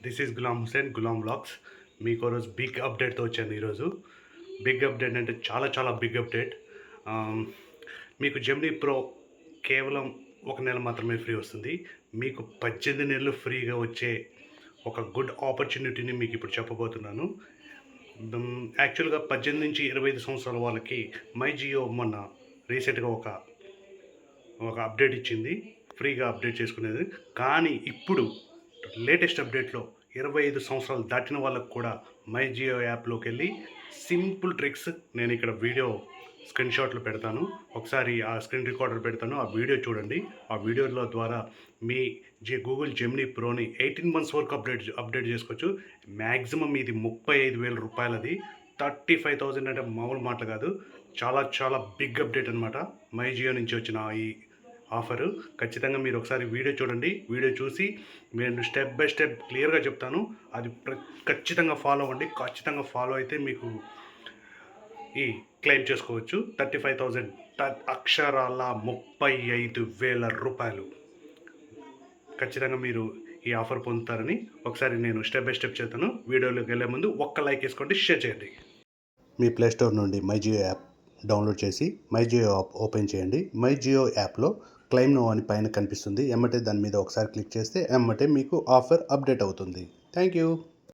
This is Ghulam Hussain Ghulam blogs. మీకు రోజు big అప్డేట్తో వచ్చాను. ఈరోజు బిగ్ అప్డేట్ అంటే చాలా చాలా బిగ్ అప్డేట్. ఆమ్, మీకు జెమినీ ప్రో కేవలం ఒక నెల మాత్రమే ఫ్రీ వస్తుంది. మీకు 18 నెలలు ఫ్రీగా వచ్చే ఒక గుడ్ ఆపర్చునిటీని మీకు ఇప్పుడు చెప్పబోతున్నాను. యాక్చువల్గా 18 నుంచి 25 సంవత్సరాల వాళ్ళకి మై జియో మొన్న రీసెంట్గా ఒక అప్డేట్ ఇచ్చింది, ఫ్రీగా అప్డేట్ చేసుకునేది. కానీ ఇప్పుడు లేటెస్ట్ అప్డేట్లో 25 సంవత్సరాలు దాటిన వాళ్ళకు కూడా మై జియో యాప్లోకి వెళ్ళి సింపుల్ ట్రిక్స్, నేను ఇక్కడ వీడియో స్క్రీన్ షాట్లు పెడతాను, ఒకసారి ఆ స్క్రీన్ రికార్డర్ పెడతాను, ఆ వీడియో చూడండి. ఆ వీడియోల ద్వారా మీ గూగుల్ జెమినీ ప్రోని 18 మంత్స్ వరకు అప్డేట్ చేసుకోవచ్చు. మ్యాక్సిమం ఇది 35,000 రూపాయలది. 35,000 అంటే మామూలు మాటలు కాదు. చాలా చాలా బిగ్ అప్డేట్ అనమాట. మై జియో నుంచి వచ్చిన ఈ ఆఫరు ఖచ్చితంగా మీరు ఒకసారి వీడియో చూడండి. వీడియో చూసి నేను స్టెప్ బై స్టెప్ క్లియర్గా చెప్తాను. అది ఖచ్చితంగా ఫాలో అవ్వండి. ఖచ్చితంగా ఫాలో అయితే మీకు ఈ క్లెయిమ్ చేసుకోవచ్చు. 35,000 అక్షరాల 35,000 రూపాయలు ఖచ్చితంగా మీరు ఈ ఆఫర్ పొందుతారని ఒకసారి నేను స్టెప్ బై స్టెప్ చేస్తాను. వీడియోలోకి వెళ్ళే ముందు ఒక్క లైక్ వేసుకోండి, షేర్ చేయండి. మీ ప్లేస్టోర్ నుండి మై జియో యాప్ డౌన్లోడ్ చేసి మై జియో యాప్ ఓపెన్ చేయండి. మై జియో యాప్లో క్లెయిమ్ నో అని పైన కనిపిస్తుంది. ఎమ్మటే దాని మీద ఒకసారి క్లిక్ చేస్తే ఎమ్మటే మీకు ఆఫర్ అప్డేట్ అవుతుంది. Thank you.